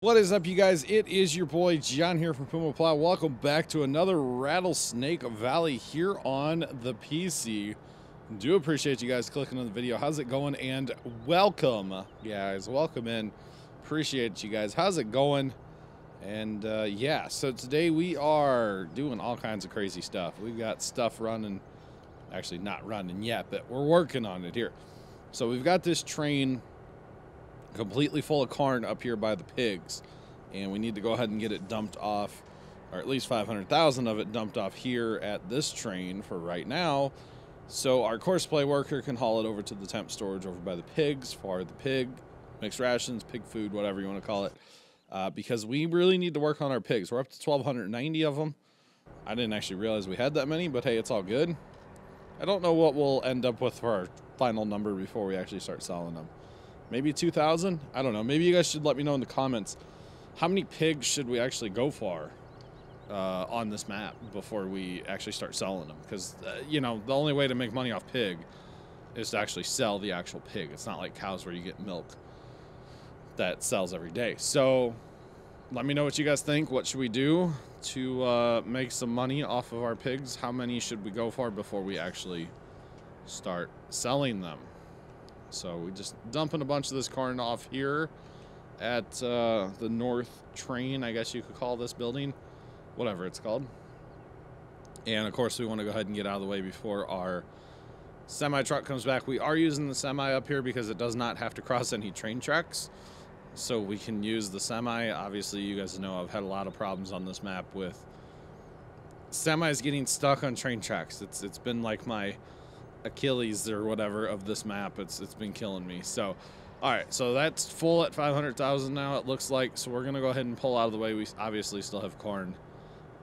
What is up, you guys? It is your boy John here from PumaPlow. Welcome back to another Rattlesnake Valley here on the PC. Do appreciate you guys clicking on the video. How's it going? And welcome, guys. Welcome in. Appreciate you guys. How's it going? And yeah, so today we are doing all kinds of crazy stuff. We've got stuff running. Actually, not running yet, but we're working on it here. So we've got this train completely full of corn up here by the pigs, and we need to go ahead and get it dumped off, or at least 500,000 of it dumped off here at this train for right now, so our Courseplay worker can haul it over to the temp storage over by the pigs for the pig mixed rations, pig food, whatever you want to call it, because we really need to work on our pigs. We're up to 1,290 of them. I didn't actually realize we had that many, but hey, it's all good. I don't know what we'll end up with for our final number before we actually start selling them. Maybe 2,000? I don't know. Maybe you guys should let me know in the comments how many pigs should we actually go for on this map before we actually start selling them. Because, you know, the only way to make money off pig is to actually sell the actual pig. It's not like cows where you get milk that sells every day. So let me know what you guys think. What should we do to make some money off of our pigs? How many should we go for before we actually start selling them? So we just dumping a bunch of this corn off here at the north train, I guess you could call this building, whatever it's called. And of course we want to go ahead and get out of the way before our semi truck comes back. We are using the semi up here because it does not have to cross any train tracks, so we can use the semi. Obviously, you guys know I've had a lot of problems on this map with semis getting stuck on train tracks. It's been like my Achilles or whatever of this map. It's been killing me. So all right, so that's full at 500,000 now, it looks like. So we're gonna go ahead and pull out of the way. We obviously still have corn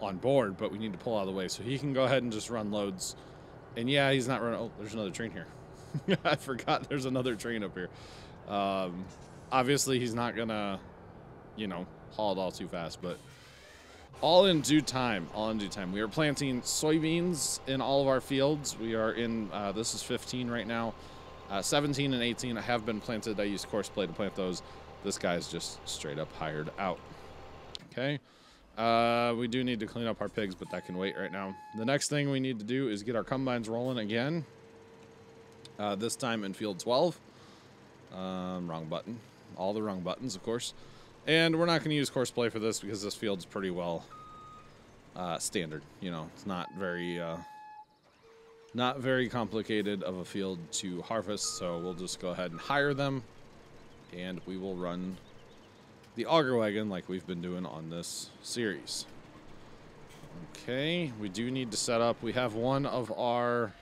on board, but we need to pull out of the way so he can go ahead and just run loads. And yeah, he's not running. Oh, there's another train here. I forgot there's another train up here. Obviously he's not gonna, you know, haul it all too fast, but all in due time, all in due time. We are planting soybeans in all of our fields. We are in, this is 15 right now. 17 and 18 have been planted. I used Courseplay to plant those. This guy's just straight up hired out. Okay. We do need to clean up our pigs, but that can wait right now. The next thing we need to do is get our combines rolling again. This time in field 12. Wrong button. All the wrong buttons, of course. And we're not going to use Courseplay for this because this field's pretty well standard. You know, it's not very complicated of a field to harvest. So we'll just go ahead and hire them, and we will run the auger wagon like we've been doing on this series. Okay, we do need to set up. We have one of our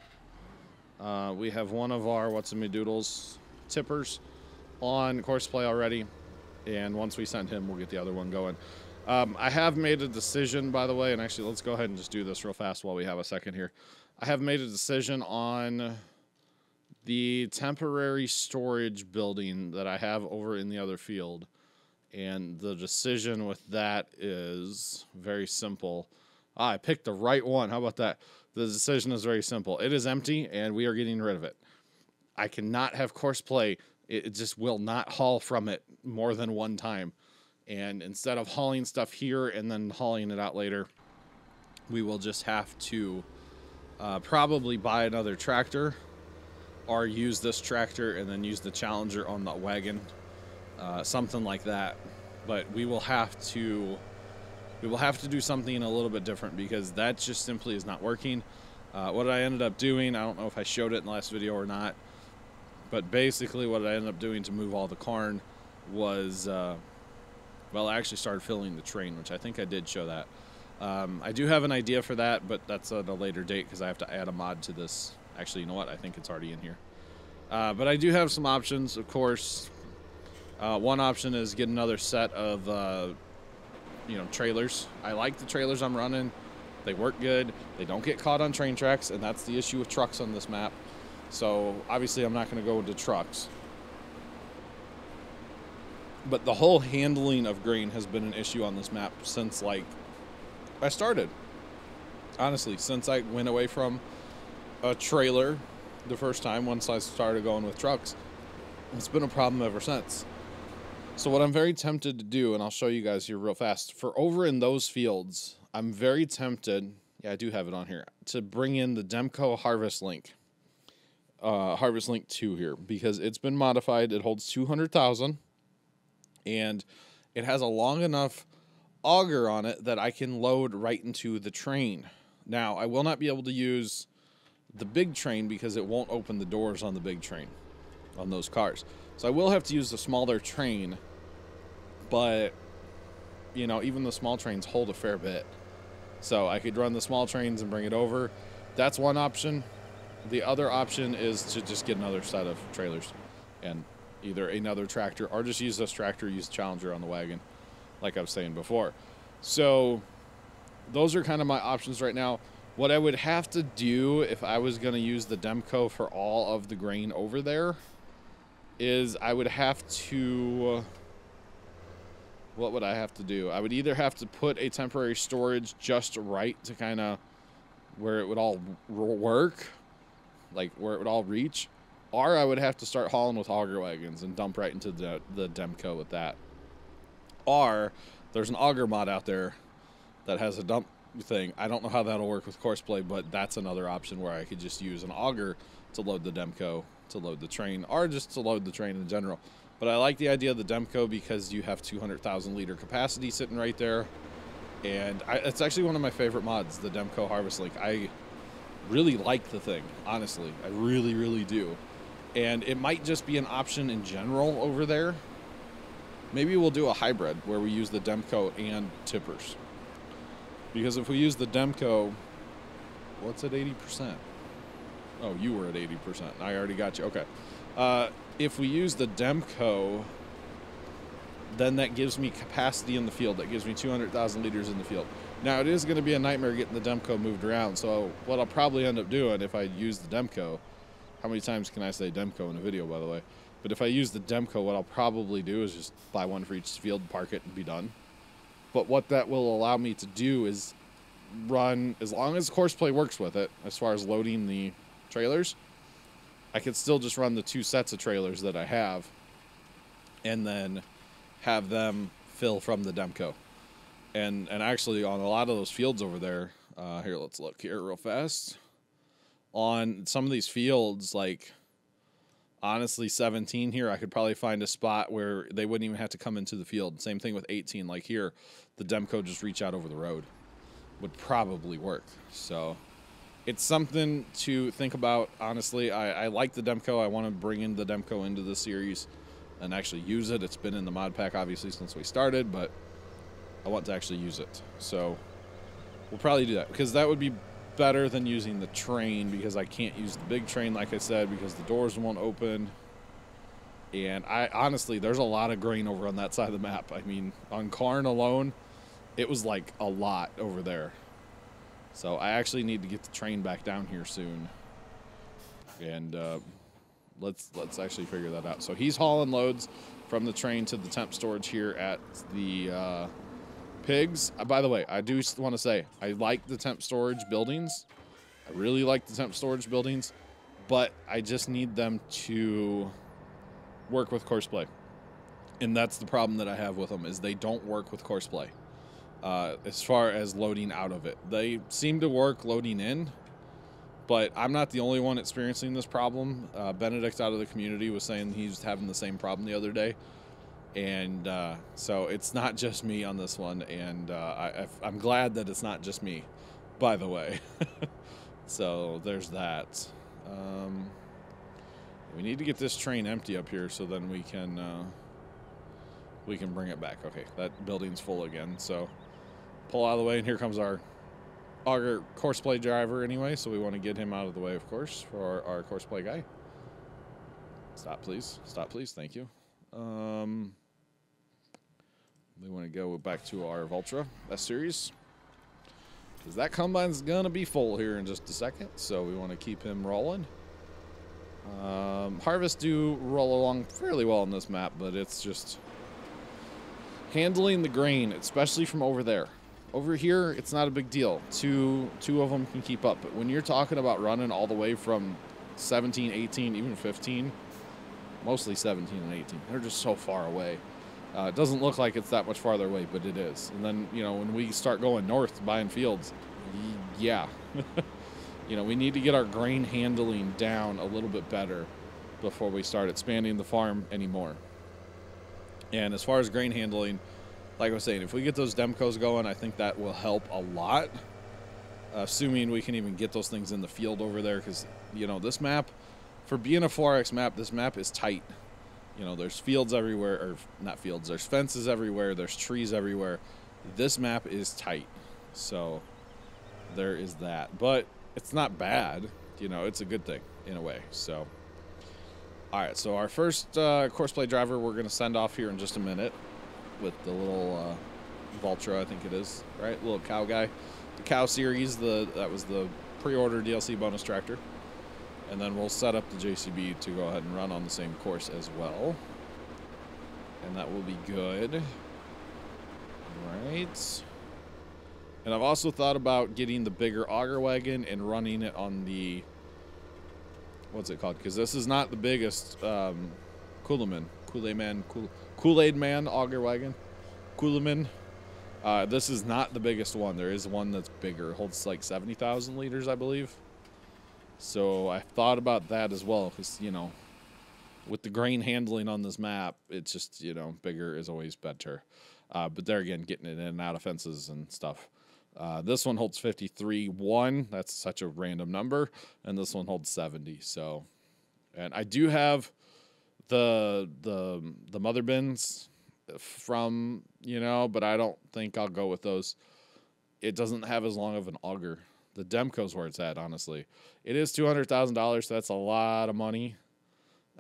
what's-a-me-doodles tippers on Courseplay already. And once we send him, we'll get the other one going. I have made a decision, by the way, and actually let's go ahead and just do this real fast while we have a second here. I have made a decision on the temporary storage building that I have over in the other field. And the decision with that is very simple. I picked the right one. How about that? The decision is very simple. It is empty, and we are getting rid of it. I cannot have Courseplay. It just will not haul from it more than one time. And instead of hauling stuff here and then hauling it out later, we will just have to probably buy another tractor, or use this tractor and then use the Challenger on the wagon, something like that. But we will have to do something a little bit different, because that just simply is not working. What I ended up doing, I don't know if I showed it in the last video or not, but basically what I ended up doing to move all the corn was, well, I actually started filling the train, which I think I did show that. I do have an idea for that, but that's at a later date because I have to add a mod to this. Actually, you know what? I think it's already in here. But I do have some options, of course. One option is get another set of, you know, trailers. I like the trailers I'm running. They work good. They don't get caught on train tracks, and that's the issue with trucks on this map. So obviously I'm not going to go into trucks. But the whole handling of grain has been an issue on this map since, like, I started. Honestly, since I went away from a trailer the first time, once I started going with trucks, it's been a problem ever since. So So what I'm very tempted to do, and I'll show you guys here real fast, for over in those fields, I'm very tempted, yeah, I do have it on here, to bring in the Demco Harvest Link. Harvest Link 2 here, because it's been modified. It holds 200,000, and it has a long enough auger on it that I can load right into the train. Now, I will not be able to use the big train because it won't open the doors on the big train on those cars. So I will have to use the smaller train, but, you know, even the small trains hold a fair bit. So I could run the small trains and bring it over. That's one option. The other option is to just get another set of trailers and either another tractor or just use this tractor, use Challenger on the wagon, like I was saying before. So those are kind of my options right now. What I would have to do if I was going to use the Demco for all of the grain over there is I would have to... What would I have to do? I would either have to put a temporary storage just right to kind of where it would all work, like where it would all reach, or I would have to start hauling with auger wagons and dump right into the Demco with that. Or there's an auger mod out there that has a dump thing. I don't know how that'll work with Courseplay, but that's another option where I could just use an auger to load the Demco, to load the train, or just to load the train in general. But I like the idea of the Demco because you have 200,000 liter capacity sitting right there. And it's actually one of my favorite mods, the Demco Harvest Link. I really like the thing, honestly. I really, really do. And it might just be an option in general over there. Maybe we'll do a hybrid where we use the Demco and tippers. Because if we use the Demco, what's at 80%? Oh, you were at 80%. I already got you. Okay. If we use the Demco, then that gives me capacity in the field. That gives me 200,000 liters in the field. Now, it is going to be a nightmare getting the Demco moved around. So what I'll probably end up doing if I use the Demco, how many times can I say Demco in a video, by the way? But if I use the Demco, what I'll probably do is just buy one for each field, park it, and be done. But what that will allow me to do is run, as long as Courseplay works with it, as far as loading the trailers, I could still just run the 2 sets of trailers that I have and then have them fill from the Demco. And actually on a lot of those fields over there, here, let's look here real fast. On some of these fields, like honestly 17 here, I could probably find a spot where they wouldn't even have to come into the field. Same thing with 18, like here, the Demco just reach out over the road. Would probably work. So it's something to think about. Honestly, I like the Demco. I want to bring in the Demco into the series and actually use it. It's been in the mod pack, obviously, since we started, but I want to actually use it. So we'll probably do that, because that would be better than using the train, because I can't use the big train, like I said, because the doors won't open. And honestly, there's a lot of grain over on that side of the map. I mean, on corn alone, it was like a lot over there. So I actually need to get the train back down here soon. And let's actually figure that out. So he's hauling loads from the train to the temp storage here at the pigs. By the way, I do want to say, I like the temp storage buildings. I really like the temp storage buildings, but I just need them to work with Courseplay. And that's the problem that I have with them, is they don't work with Courseplay. As far as loading out of it, they seem to work loading in, but I'm not the only one experiencing this problem. Benedict out of the community was saying he's having the same problem the other day, and so it's not just me on this one, and I'm glad that it's not just me, by the way. So there's that. We need to get this train empty up here so then we can bring it back. Okay, that building's full again, so pull out of the way, and here comes our Courseplay driver anyway, so we want to get him out of the way, of course, for our Courseplay guy. Stop, please. Stop, please. Thank you. We want to go back to our Vultra S-Series, because that combine's going to be full here in just a second, so we want to keep him rolling. Harvests do roll along fairly well on this map, but it's just handling the grain, especially from over there. Over here, it's not a big deal. Two of them can keep up. But when you're talking about running all the way from 17, 18, even 15, mostly 17 and 18, they're just so far away. It doesn't look like it's that much farther away, but it is. And then, you know, when we start going north buying fields, yeah. You know, we need to get our grain handling down a little bit better before we start expanding the farm anymore. And as far as grain handling, like I was saying, if we get those Demcos going, I think that will help a lot. Assuming we can even get those things in the field over there, because, you know, this map, for being a 4X map, this map is tight. You know, there's fields everywhere, or not fields, there's fences everywhere, there's trees everywhere. This map is tight, so there is that. But it's not bad, you know, it's a good thing in a way. So, all right, so our first Courseplay driver we're going to send off here in just a minute with the little Vultra, I think it is, right? Little cow guy. The cow series, that was the pre-order DLC bonus tractor. And then we'll set up the JCB to go ahead and run on the same course as well. And that will be good. All right. And I've also thought about getting the bigger auger wagon and running it on the, what's it called? Because this is not the biggest Kool-Aid Man auger wagon. Kool-Aid. This is not the biggest one. There is one that's bigger. It holds like 70,000 liters, I believe. So I thought about that as well, because, you know, with the grain handling on this map, it's just, you know, bigger is always better. But there again, getting it in and out of fences and stuff. This one holds 53.1. That's such a random number. And this one holds 70. So, and I do have the mother bins from, you know, but I don't think I'll go with those. It doesn't have as long of an auger. The Demco's where it's at, honestly. It is $200,000, so that's a lot of money.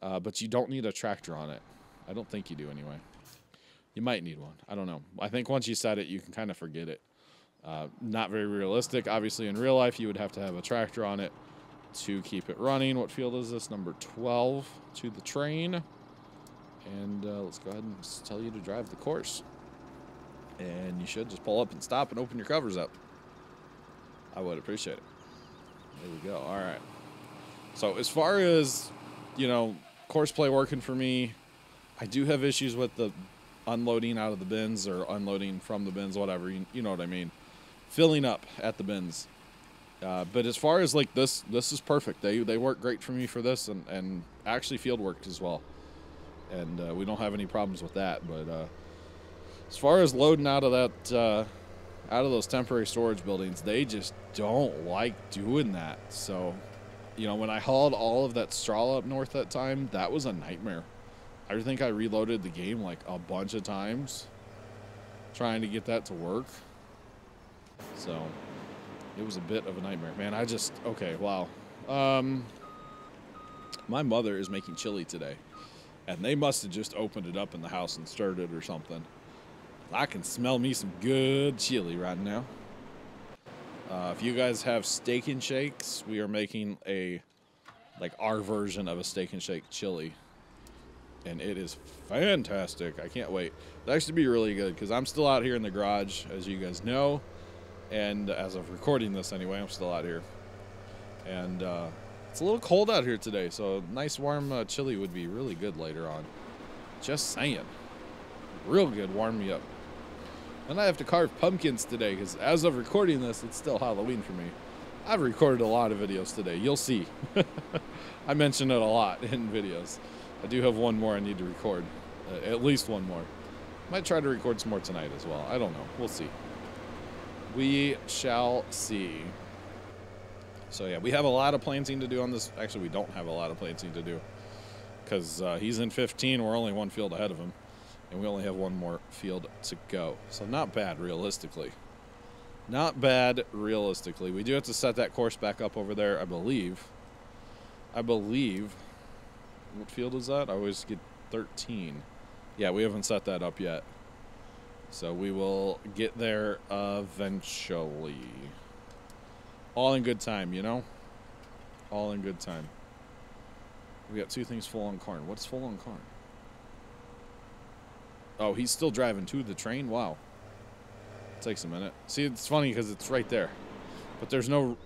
But you don't need a tractor on it. I don't think you do anyway. You might need one. I don't know. I think once you set it, you can kind of forget it. Not very realistic. Obviously, in real life, you would have to have a tractor on it to keep it running. What field is this? Number 12 to the train. And let's go ahead and tell you to drive the course. And you should just pull up and stop and open your covers up. I would appreciate it. There we go. All right. So as far as, you know, Courseplay working for me, I do have issues with the unloading out of the bins or unloading from the bins, whatever. You know what I mean. Filling up at the bins. But as far as like this is perfect. They work great for me for this, and actually field worked as well. And we don't have any problems with that. But as far as loading out of that, out of those temporary storage buildings, they just don't like doing that. So, you know, when I hauled all of that straw up north that time, that was a nightmare. I think I reloaded the game like a bunch of times trying to get that to work. So it was a bit of a nightmare, man. Okay, wow. My mother is making chili today, and they must have just opened it up in the house and stirred it or something. I can smell me some good chili right now. If you guys have steak and shakes, we are making our version of a steak and shake chili. And it is fantastic. I can't wait. It'll actually be really good because I'm still out here in the garage, as you guys know. And as of recording this anyway, I'm still out here. And it's a little cold out here today, so a nice warm chili would be really good later on. Just saying. Real good, warm me up. And I have to carve pumpkins today because as of recording this, it's still Halloween for me. I've recorded a lot of videos today. You'll see. I mention it a lot in videos. I do have one more I need to record. At least one more. Might try to record some more tonight as well. I don't know. We'll see. We shall see. So yeah, we have a lot of planting to do on this. Actually, we don't have a lot of planting to do because he's in 15. We're only one field ahead of him. And we only have one more field to go. So not bad, realistically. Not bad, realistically. We do have to set that course back up over there, I believe. What field is that? I always get 13. Yeah, we haven't set that up yet. So we will get there eventually. All in good time, you know? All in good time. We got two things full on corn. What's full on corn? Oh, he's still driving to the train? Wow. It takes a minute. See, it's funny because it's right there. But there's no,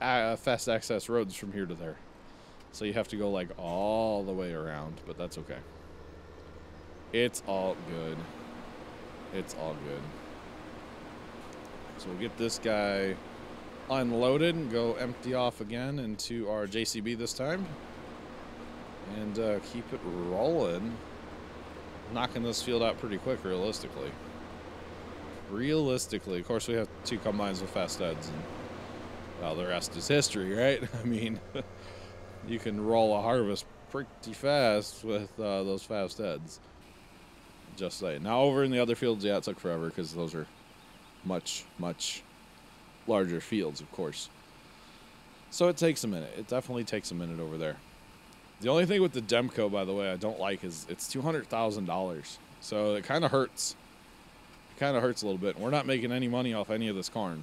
fast access roads from here to there. So you have to go, all the way around. But that's okay. It's all good. It's all good. So we'll get this guy unloaded and go empty off again into our JCB this time. And keep it rolling. Knocking this field out pretty quick, realistically. Of course, we have 2 combines with fast heads, and well, the rest is history, right? I mean, you can roll a harvest pretty fast with those fast heads. Just saying. Now over in the other fields, yeah, it took forever because those are much, much larger fields, of course. So it takes a minute. It definitely takes a minute over there. The only thing with the Demco, by the way, I don't like is it's $200,000. So it kind of hurts. It kind of hurts a little bit. We're not making any money off any of this corn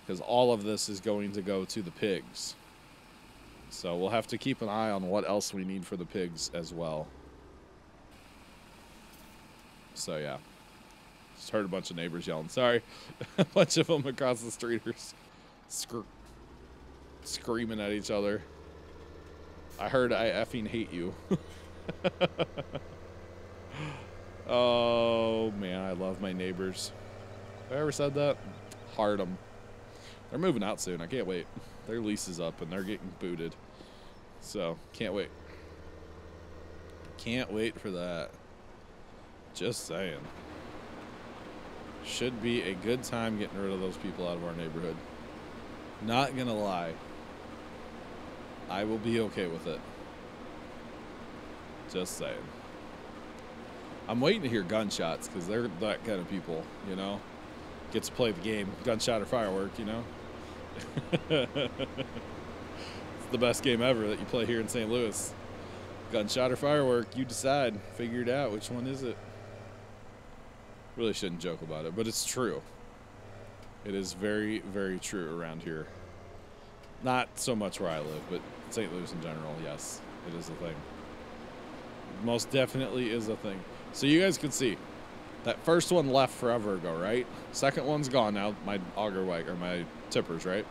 because all of this is going to go to the pigs. So we'll have to keep an eye on what else we need for the pigs as well. So yeah, just heard a bunch of neighbors yelling. Sorry, a bunch of them across the street are screaming at each other. I heard I effing hate you. Oh man, I love my neighbors. Have I ever said that? Heart them. They're moving out soon. I can't wait. Their lease is up and they're getting booted. So can't wait. Can't wait for that. Just saying. Should be a good time getting rid of those people out of our neighborhood. Not gonna lie. I will be okay with it. Just saying. I'm waiting to hear gunshots because they're that kind of people, you know. Get to play the game, gunshot or firework, you know. It's the best game ever that you play here in St. Louis. Gunshot or firework, you decide. Figure it out. Which one is it? Really shouldn't joke about it, but it's true. It is very, very true around here. Not so much where I live, but St. Louis in general, yes, it is a thing. Most definitely is a thing. So you guys can see, that first one left forever ago, right? Second one's gone now, my auger wagon, or my tippers, right?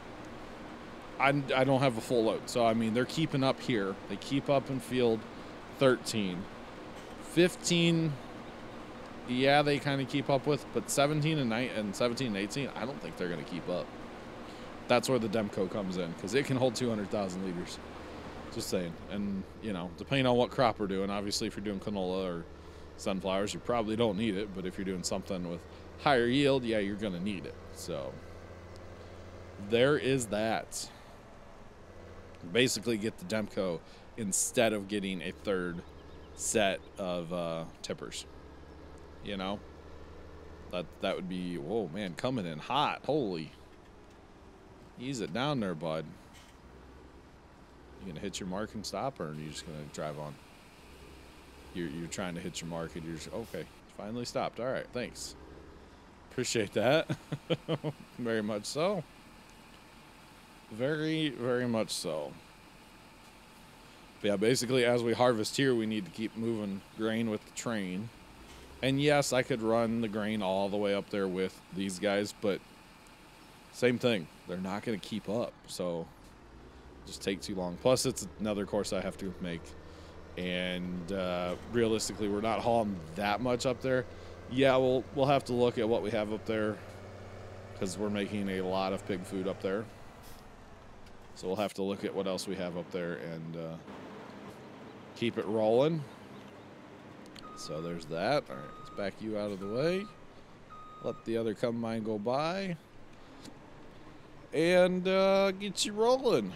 I don't have a full load, so I mean, they're keeping up here. They keep up in field 13. 15, yeah, they kind of keep up with, but 17 and 17 and 18, I don't think they're going to keep up. That's where the Demco comes in, because it can hold 200,000 liters. Just saying. And, you know, depending on what crop we're doing, obviously if you're doing canola or sunflowers, you probably don't need it, but if you're doing something with higher yield, yeah, you're going to need it. So there is that. Basically get the Demco instead of getting a third set of tippers. You know? That would be, whoa, man, coming in hot. Holy. Ease it down there, bud. You gonna hit your mark and stop, or are you just gonna drive on? You're trying to hit your mark and you're just, okay, finally stopped. All right, thanks. Appreciate that. Very much so. Very, very much so. But yeah, basically as we harvest here, we need to keep moving grain with the train. And yes, I could run the grain all the way up there with these guys, but same thing. They're not going to keep up, so just take too long. Plus, it's another course I have to make. And realistically, we're not hauling that much up there. Yeah, we'll have to look at what we have up there because we're making a lot of pig food up there. So we'll have to look at what else we have up there and keep it rolling. So there's that. All right, let's back you out of the way. Let the other combine go by. And get you rolling.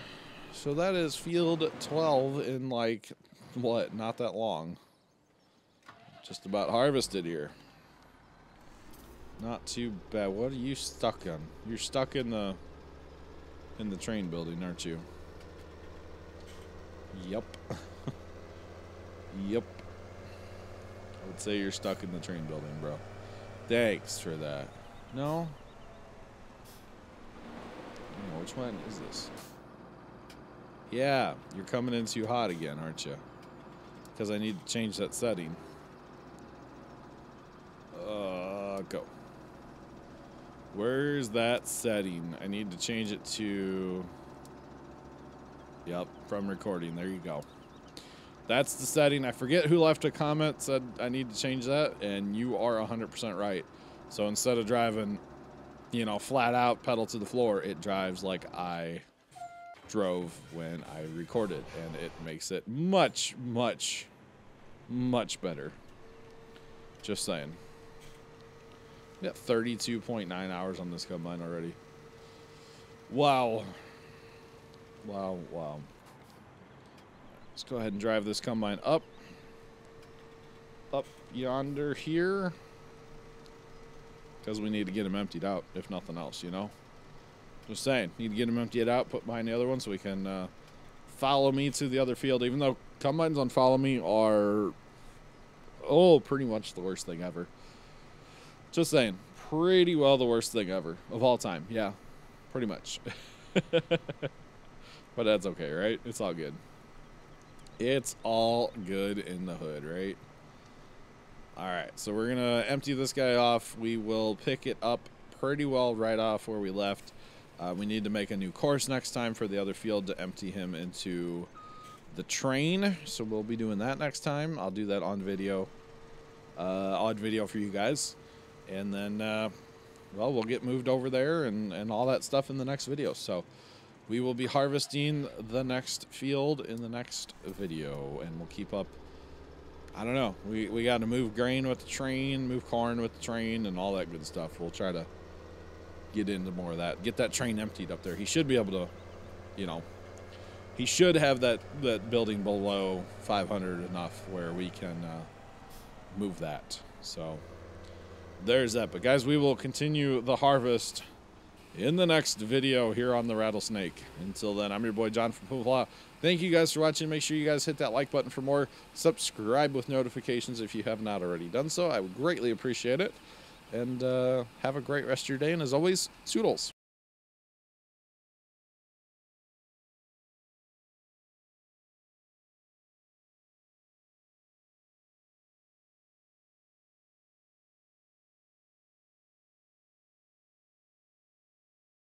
So that is field 12 in like, what, not that long. Just about harvested here. Not too bad. What are you stuck on? You're stuck in the train building, aren't you? Yep. Yep. I would say you're stuck in the train building, bro. Thanks for that. No? Oh, which one is this? Yeah, you're coming in too hot again, aren't you? Because I need to change that setting. Go. Where's that setting? I need to change it to... Yep, from recording. There you go. That's the setting. I forget who left a comment, said I need to change that, and you are 100% right. So instead of driving, you know, flat out pedal to the floor, it drives like I drove when I recorded, and it makes it much, much, much better. Just saying. We got 32.9 hours on this combine already. Wow. Wow, wow. Let's go ahead and drive this combine up yonder here, because we need to get him emptied out, if nothing else, you know. Just saying, need to get him emptied out, put behind the other one so we can follow me to the other field, even though combines on follow me are, oh, pretty much the worst thing ever. Just saying, pretty well the worst thing ever of all time. Yeah, pretty much. But that's okay, right? It's all good. It's all good in the hood, right? All right, so we're going to empty this guy off. We will pick it up pretty well right off where we left. We need to make a new course next time for the other field to empty him into the train. So we'll be doing that next time. I'll do that on video, odd video for you guys. And then, well, we'll get moved over there and all that stuff in the next video. So we will be harvesting the next field in the next video, and we'll keep up. I don't know. We got to move grain with the train, move corn with the train, and all that good stuff. We'll try to get into more of that. Get that train emptied up there. He should be able to, you know, he should have that building below 500 enough where we can move that. So there's that. But guys, we will continue the harvest in the next video here on the Rattlesnake. Until then, I'm your boy John from PumaPlow. Thank you guys for watching. Make sure you guys hit that like button for more. Subscribe with notifications if you have not already done so. I would greatly appreciate it. And have a great rest of your day. And as always, toodles.